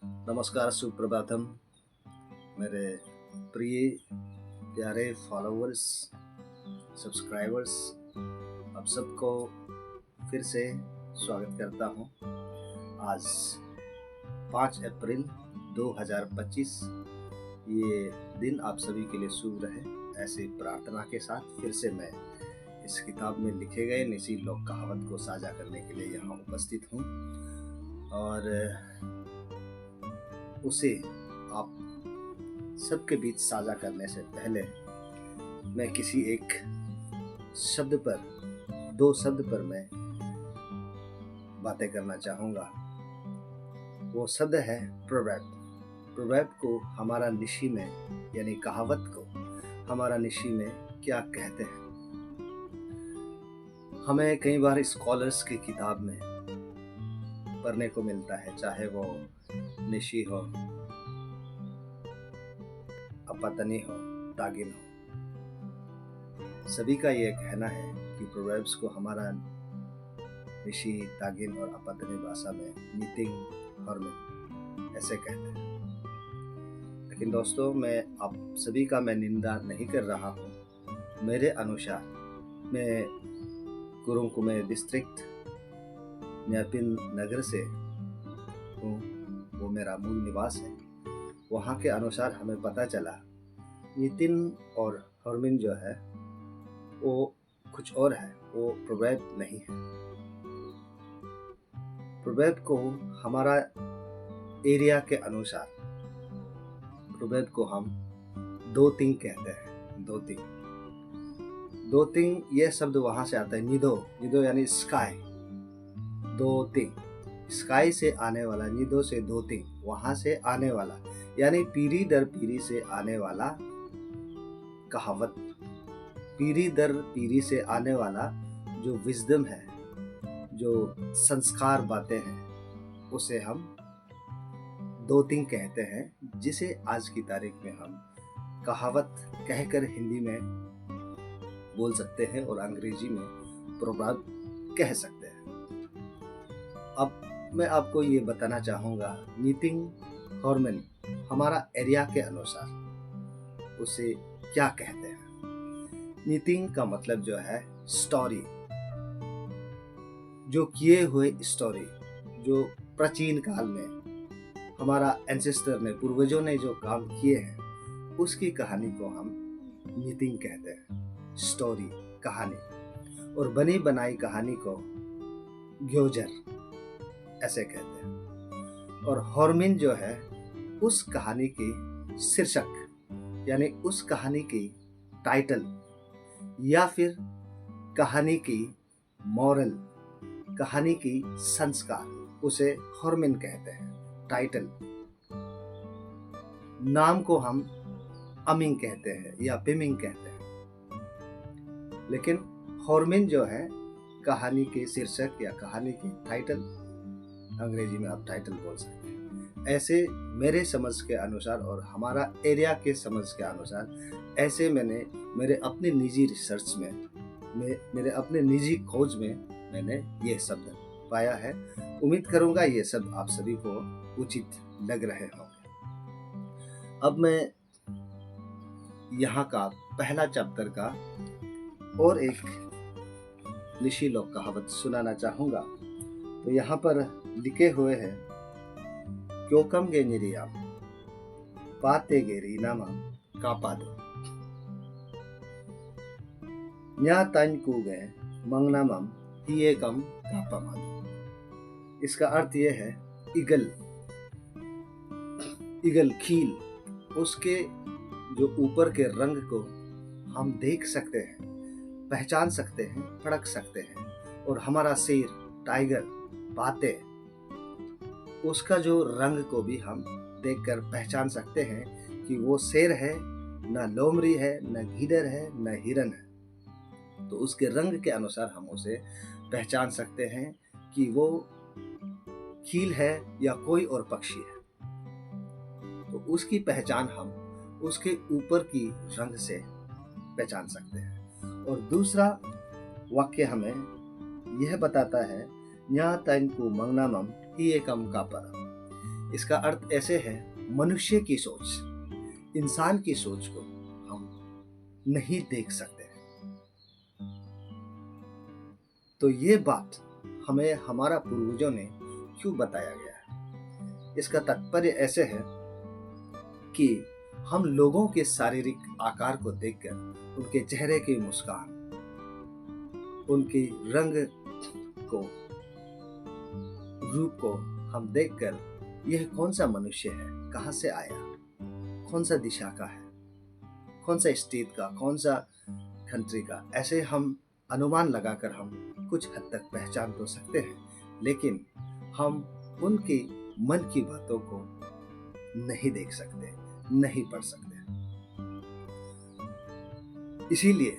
नमस्कार, सुप्रभातम मेरे प्रिय प्यारे फॉलोवर्स, सब्सक्राइबर्स, आप सबको फिर से स्वागत करता हूँ। आज 5 अप्रैल 2025 ये दिन आप सभी के लिए शुभ रहे, ऐसी प्रार्थना के साथ फिर से मैं इस किताब में लिखे गए निसी लोक कहावत को साझा करने के लिए यहाँ उपस्थित हूँ और उसे आप सबके बीच साझा करने से पहले मैं किसी एक शब्द पर, दो शब्द पर मैं बातें करना चाहूँगा। वो शब्द है प्रोवर्ब। प्रोवर्ब को हमारा निशी में यानी कहावत को हमारा निशी में क्या कहते हैं। हमें कई बार स्कॉलर्स की किताब में पढ़ने को मिलता है, चाहे वो निशी हो, अपतनी हो, तागिन हो, सभी का ये कहना है कि प्रोवर्ब्स को हमारा निशी, तागिन और अपतनी भाषा में नीतिंग हॉर्मन ऐसे कहते हैं। लेकिन दोस्तों, मैं आप सभी का मैं निंदा नहीं कर रहा हूँ। मेरे अनुसार मैं कुरुंकुमे डिस्ट्रिक्ट न्यापिन नगर से हूँ, वो मेरा मूल निवास है। वहाँ के अनुसार हमें पता चला नितिन और हॉर्मिन जो है वो कुछ और है, वो प्रोवर्ब नहीं है। प्रोवर्ब को हमारा एरिया के अनुसार प्रोवर्ब को हम दो तिंग कहते हैं। दो तिंग ये शब्द वहाँ से आता है, निदो यानी स्काई। दो तिंग स्काई से आने वाला, निदो से दो तिंग, वहाँ से आने वाला यानी पीढ़ी दर पीढ़ी से आने वाला कहावत, पीढ़ी दर पीढ़ी से आने वाला जो विजडम है, जो संस्कार बातें हैं, उसे हम दो तिंग कहते हैं, जिसे आज की तारीख में हम कहावत कहकर हिंदी में बोल सकते हैं और अंग्रेजी में प्रोवर्ब कह सकते हैं। अब मैं आपको ये बताना चाहूँगा, नीतिंग हॉर्मन हमारा एरिया के अनुसार उसे क्या कहते हैं। नीतिंग का मतलब जो है स्टोरी, जो किए हुए स्टोरी, जो प्राचीन काल में हमारा एंसेस्टर ने, पूर्वजों ने जो काम किए हैं, उसकी कहानी को हम नीतिंग कहते हैं। स्टोरी, कहानी, और बनी बनाई कहानी को ग्योजर ऐसे कहते हैं। और हॉर्मिन जो है उस कहानी की शीर्षक यानी उस कहानी की टाइटल या फिर कहानी की मॉरल, कहानी की संस्कार, उसे हॉर्मिन कहते हैं। टाइटल, नाम को हम अमिंग कहते हैं या पिमिंग कहते हैं, लेकिन हॉर्मिन जो है कहानी के शीर्षक या कहानी की टाइटल, अंग्रेजी में आप टाइटल बोल सकते हैं। ऐसे मेरे समझ के अनुसार और हमारा एरिया के समझ के अनुसार ऐसे मैंने मेरे अपने निजी रिसर्च में, मेरे अपने निजी खोज में मैंने ये शब्द पाया है। उम्मीद करूंगा ये शब्द आप सभी को उचित लग रहे होंगे। अब मैं यहाँ का पहला चैप्टर का और एक निशी लोक कहावत सुनाना चाहूँगा। तो यहाँ पर लिखे हुए हैं, क्योकम गे निरिया पाते गेरी नामा कापादो न्या तन कूगे मंगनामम हिये कम कापामादो। इसका अर्थ यह है, ईगल खील, उसके जो ऊपर के रंग को हम देख सकते हैं, पहचान सकते हैं, पढ़क सकते हैं। और हमारा शेर, टाइगर, बातें, उसका जो रंग को भी हम देखकर पहचान सकते हैं कि वो शेर है, न लोमड़ी है, न गीदड़ है, न हिरन है। तो उसके रंग के अनुसार हम उसे पहचान सकते हैं कि वो खील है या कोई और पक्षी है। तो उसकी पहचान हम उसके ऊपर की रंग से पहचान सकते हैं। और दूसरा वाक्य हमें यह बताता है, न्या तैन को मंगनामम ही एकम का पर। इसका अर्थ ऐसे है, मनुष्य की सोच, इंसान की सोच को हम नहीं देख सकते हैं। तो ये बात हमें हमारा पूर्वजों ने क्यों बताया गया है? इसका तात्पर्य ऐसे है कि हम लोगों के शारीरिक आकार को देखकर, उनके चेहरे की मुस्कान, उनकी रंग को, रूप को हम देखकर यह कौन सा मनुष्य है, कहाँ से आया, कौन सा दिशा का है, कौन सा स्टेट का, कौन सा कंट्री का, ऐसे हम अनुमान लगाकर हम कुछ हद तक पहचान तो सकते हैं, लेकिन हम उनके मन की बातों को नहीं देख सकते, नहीं पढ़ सकते। इसीलिए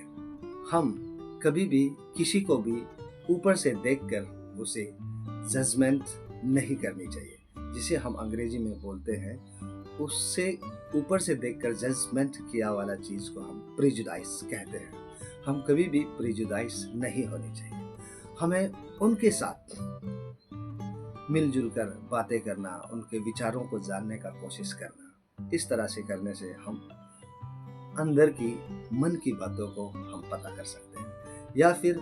हम कभी भी किसी को भी ऊपर से देखकर उसे जजमेंट नहीं करनी चाहिए, जिसे हम अंग्रेजी में बोलते हैं, उससे ऊपर से देखकर जजमेंट किया वाला चीज को हम प्रेजुडाइज कहते हैं। हम कभी भी प्रेजुडाइज नहीं होनी चाहिए। हमें उनके साथ मिलजुल कर बातें करना, उनके विचारों को जानने का कोशिश करना, इस तरह से करने से हम अंदर की मन की बातों को हम पता कर सकते हैं, या फिर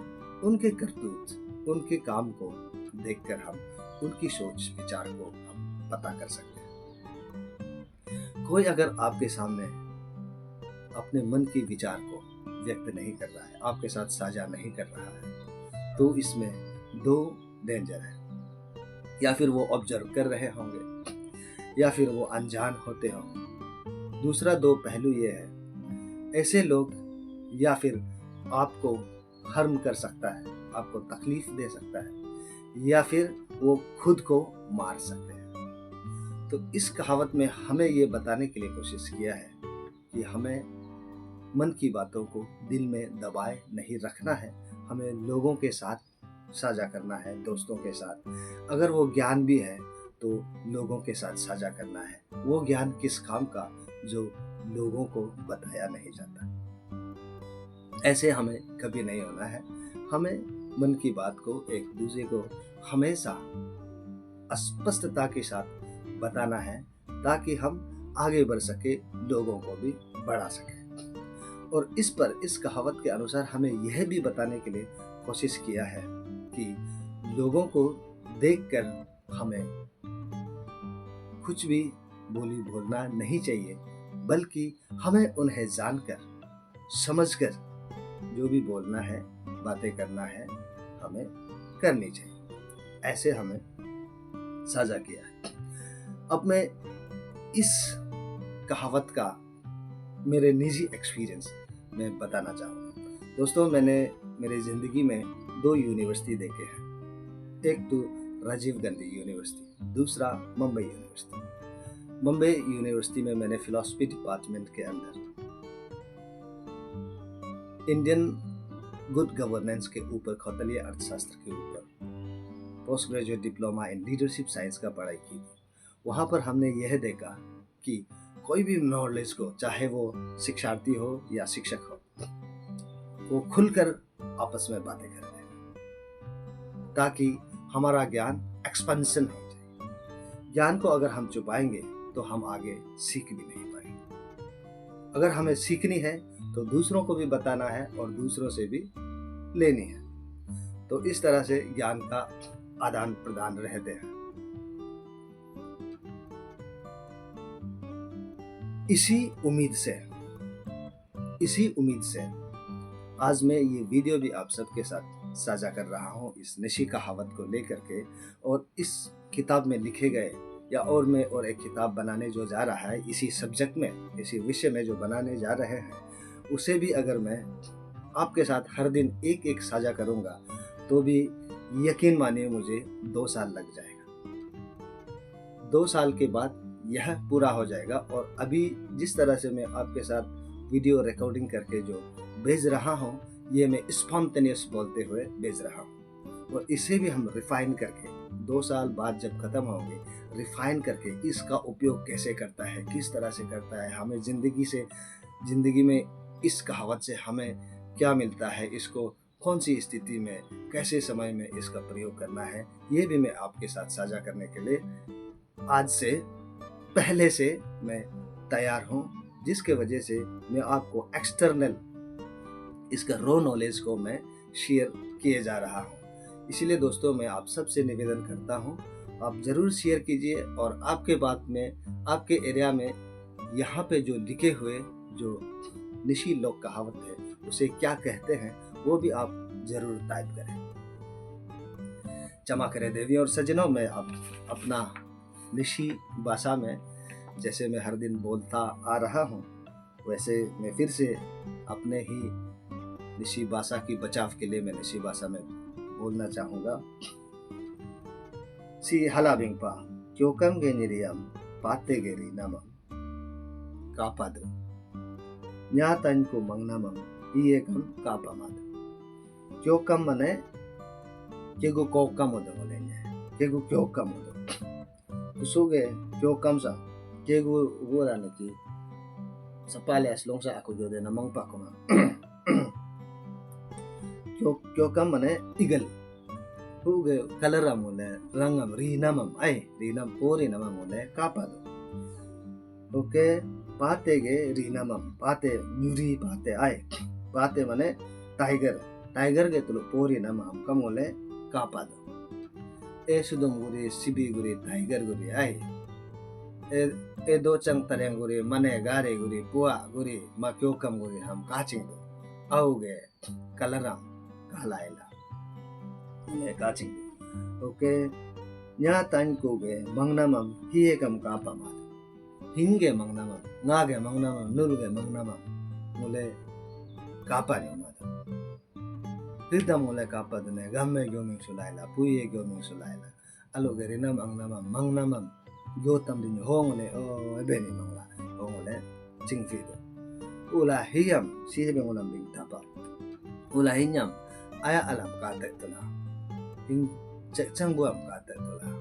उनके करतूत, उनके काम को देखकर हम उनकी सोच विचार को हम पता कर सकते हैं। कोई अगर आपके सामने अपने मन की विचार को व्यक्त नहीं कर रहा है, आपके साथ साझा नहीं कर रहा है, तो इसमें दो डेंजर है, या फिर वो ऑब्जर्व कर रहे होंगे या फिर वो अनजान होते होंगे। दूसरा दो पहलू ये है, ऐसे लोग या फिर आपको हार्म कर सकता है, आपको तकलीफ दे सकता है, या फिर वो खुद को मार सकते हैं। तो इस कहावत में हमें ये बताने के लिए कोशिश किया है कि हमें मन की बातों को दिल में दबाए नहीं रखना है, हमें लोगों के साथ साझा करना है, दोस्तों के साथ। अगर वो ज्ञान भी है तो लोगों के साथ साझा करना है। वो ज्ञान किस काम का जो लोगों को बताया नहीं जाता। ऐसे हमें कभी नहीं होना है। हमें मन की बात को एक दूसरे को हमेशा स्पष्टता के साथ बताना है, ताकि हम आगे बढ़ सके, लोगों को भी बढ़ा सके। और इस कहावत के अनुसार हमें यह भी बताने के लिए कोशिश किया है कि लोगों को देखकर हमें कुछ भी बोलना नहीं चाहिए, बल्कि हमें उन्हें जानकर, समझकर जो भी बोलना है, बातें करना है, हमें करनी चाहिए। ऐसे हमें साझा किया है। अब मैं इस कहावत का मेरे निजी एक्सपीरियंस मैं बताना चाहूँगा। दोस्तों, मैंने मेरी ज़िंदगी में 2 यूनिवर्सिटी देखे हैं। एक तो राजीव गांधी यूनिवर्सिटी, दूसरा मुंबई यूनिवर्सिटी। मुंबई यूनिवर्सिटी में मैंने फिलॉसफी डिपार्टमेंट के अंदर इंडियन गुड गवर्नेंस के ऊपर, खौतलीय अर्थशास्त्र के ऊपर post graduate diploma in leadership science का पढ़ाई की थी। वहाँ पर हमने यह देखा कि कोई भी नॉलेज को, चाहे वो शिक्षार्थी हो या शिक्षक हो, वो खुलकर आपस में बातें करते हैं, ताकि हमारा ज्ञान एक्सपेंशन हो जाए। ज्ञान को अगर हम छुपाएंगे तो हम आगे सीख भी नहीं पाएंगे। अगर हमें सीखनी है तो दूसरों को भी बताना है और दूसरों से भी लेनी है। तो इस तरह से ज्ञान का आदान प्रदान रहते हैं। इसी उम्मीद से आज मैं ये वीडियो भी आप सबके साथ साझा कर रहा हूँ, इस नशी कहावत को लेकर के। और इस किताब में लिखे गए, या और मैं और एक किताब बनाने जो जा रहा है इसी सब्जेक्ट में, इसी विषय में जो बनाने जा रहे हैं, उसे भी अगर मैं आपके साथ हर दिन एक एक साझा करूँगा तो भी यकीन मानिए मुझे 2 साल लग जाएगा। 2 साल के बाद यह पूरा हो जाएगा। और अभी जिस तरह से मैं आपके साथ वीडियो रिकॉर्डिंग करके जो भेज रहा हूँ, ये मैं स्पॉन्टेनियस बोलते हुए भेज रहा हूँ। और इसे भी हम रिफाइन करके 2 साल बाद जब खत्म होंगे, रिफाइन करके इसका उपयोग कैसे करता है, किस तरह से करता है, हमें जिंदगी में इस कहावत से हमें क्या मिलता है, इसको कौन सी स्थिति में, कैसे समय में इसका प्रयोग करना है, ये भी मैं आपके साथ साझा करने के लिए आज से पहले से मैं तैयार हूँ, जिसके वजह से मैं आपको एक्सटर्नल इसका रॉ नॉलेज को मैं शेयर किए जा रहा हूँ। इसीलिए दोस्तों मैं आप सबसे निवेदन करता हूँ, आप ज़रूर शेयर कीजिए और आपके बात में, आपके एरिया में यहाँ पे जो लिखे हुए जो निशी लोक कहावत है उसे क्या कहते हैं वो भी आप ज़रूर टाइप करें। क्षमा करें देवी और सज्जनों, मैं अब अपना निशी भाषा में जैसे मैं हर दिन बोलता आ रहा हूँ वैसे मैं फिर से अपने ही निशी भाषा की बचाव के लिए मैं निशी भाषा में बोलना चाहूँगा। सी हला बिंगपा क्योकम गे निरियम पाते गेरी नमम कापादु न्यातन को मंगनमम इयेकम कापामद। क्योकम मने केगु कोकम उदो बोलेंगे, केगु क्योकम उदो कुसुगे क्योकम सा केगु वोरा नकी सपाले असलोंग सा aku jode namang pa kuma क्योकम मने इगल हुगे कलरा मोले रंगम रीनमम आई रीनम पोरी नमम मोले कापादो ओके पाते गे रीनमम पाते न्यूरी पाते आई पाते मने टाइगर टाइगर गे तुलो पोरी नमम कमोले कापादो ए सुदम गुरी सिबी गुरी टाइगर गुरी आई ए दो चंग तरंग गुरी मने गारे गुरी पुआ गुरी मा क्योकम गुरी हम काचिंग दो आओगे कलरम कहलाएला ने काचिंग okay nya tan ko ge mangnamam hiye kam ka pama hinge mangnamam ngage mangnamam nulge mangnamam mule kapa ni ma hida mule kapa dune gamme gyoming sulaila puye gyoming sulaila aloge rinam angnamam mangnamam gyotam din hongole o ebeni mangla hongole chingfi do ula hiyam si be ngolam bing tapa ula hinyam aya alam ka te tuna hing cek cang buam kata itulah,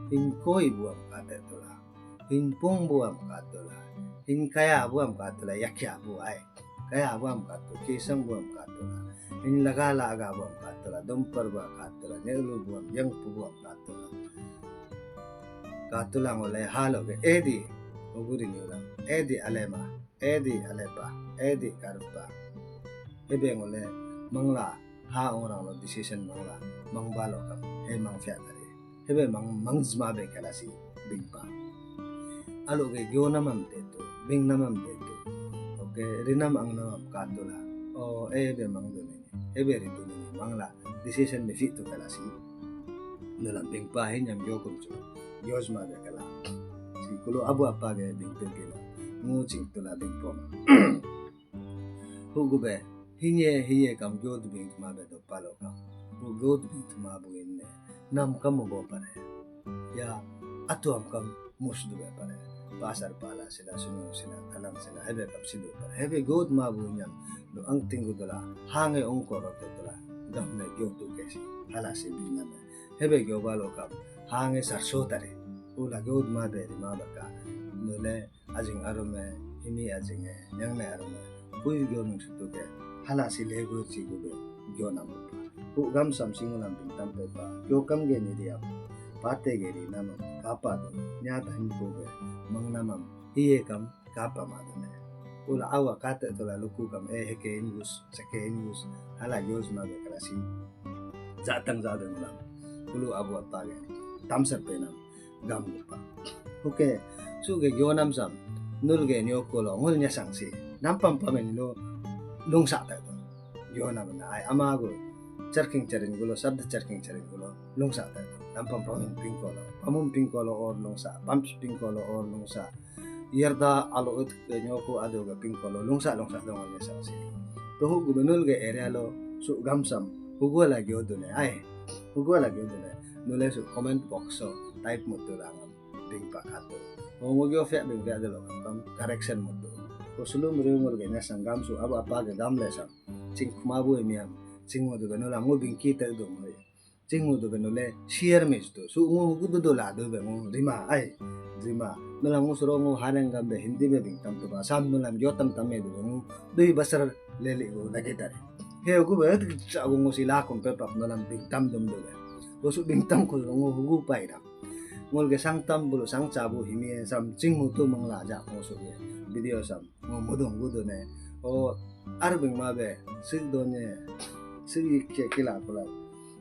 hing koi buam kata itulah, hing pung buam kata itulah, hing kaya buam kata itulah, yakya buai, kaya buam kata, kisang buam kata itulah, hing lagala aga buam kata itulah, dompar buam kata itulah, nelu buam, yang pu buam kata itulah, kata itulah ngoleh halo ke edi, ugurin ulang, edi alema, edi alepa, edi karpa, ebe ngoleh mangla. Ha orang lo decision mangla mangbalo kam he mang fya tare hebe mangzma be kala si bingpa alo ge gyo namam te to bing namam te to oke rinam ang namam katula o ebe mangdo ne ebe ritu ne mangla decision me fit to kala si dalam bingpa he nyam gyo kum chu yosma be kala si kulo abu apa ge bing te kila mu ching tula bingpo hugu be hiye kam god bing ma be do palo kam bu god bing ma bu inne nam kam bo pare ya atu am kam mus do be pare pasar pala sila sunu sila alam sila hebe kam sido pare hebe god ma bu nyam do ang tingu dola hange ong ko ro dola gam me god do kesi hala se bina me hebe gyo balo kam hange sarso tare ula god ma be ma ba ka nole ajing arome himi ajing yang me arome pui gyo nung su ke hala si lego chi gube gyo nam pu gam sam singulam bin tam pe pa gyo kam ge ni dia pate ge ri nam kapa do nya ta hin ko ge mang namam hiye kam kapa ma do ne ula awa kata to la luku kam he ke ingus sake ingus hala yos ma ge krasi zatang zadang lam ulu abu apa ge tam sar pe nam gam pa oke su ge gyo nam sam nul ge nyo ko lo ngul nya sang si nam pam pam ni lo lungsa ta to yona bana ai amago charking charing gulo sabda charking charing gulo lungsa ta to nampam pamin pingkolo pamun pingkolo or lungsa pamps pingkolo or lungsa yerda alo ut nyoko ado ga pingkolo lungsa lungsa dong ne sa si to hu gubernur ge area lo su gamsam hugo la gyodo ne ai hugo la gyodo ne nule su comment box so type mo to lang ding pa ato mo gyo fe bing ga do kam correction mo to Sulum rumor ganya sanggam su aba apa ga gam lesam cing kumabu emiam cing mo do beno la mo bingki ta do mo cing mo do beno le share mes to su mo gudu do la do be mo rima ai rima no la mo suro mo hanang gam be hindi be bing tam to ba sam no lam yo tam tam me do mo dui basar le le go na getare he go be cha go mo sila kom pe pap no lam bing tam dum do be go su bing tam ko mo gu pai da ngol ge sang tam bulu sang cabu himi sam cing mutu mangla ja ngosu ge video sam ngomudong gudu ne o arbing ma be sig donye sig ke kila pula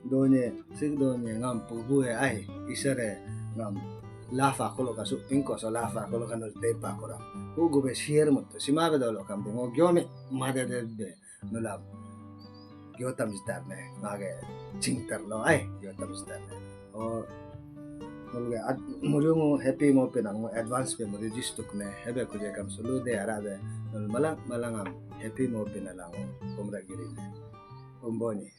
donye sig donye ngam pubu e ai isare ngam lafa kolo kasu pinko so lafa kolo kanol tepa kora ugu be share mutto sima be dolo kam de ngo gyomi made de be nulam gyotam jitar ne mage cingtar lo ai gyotam jitar ne o mulga murungu happy mo penang mo advance pe mo register ne hebe ko je kam sulu de arabe malang malangam happy mo penalang komra giri ne umboni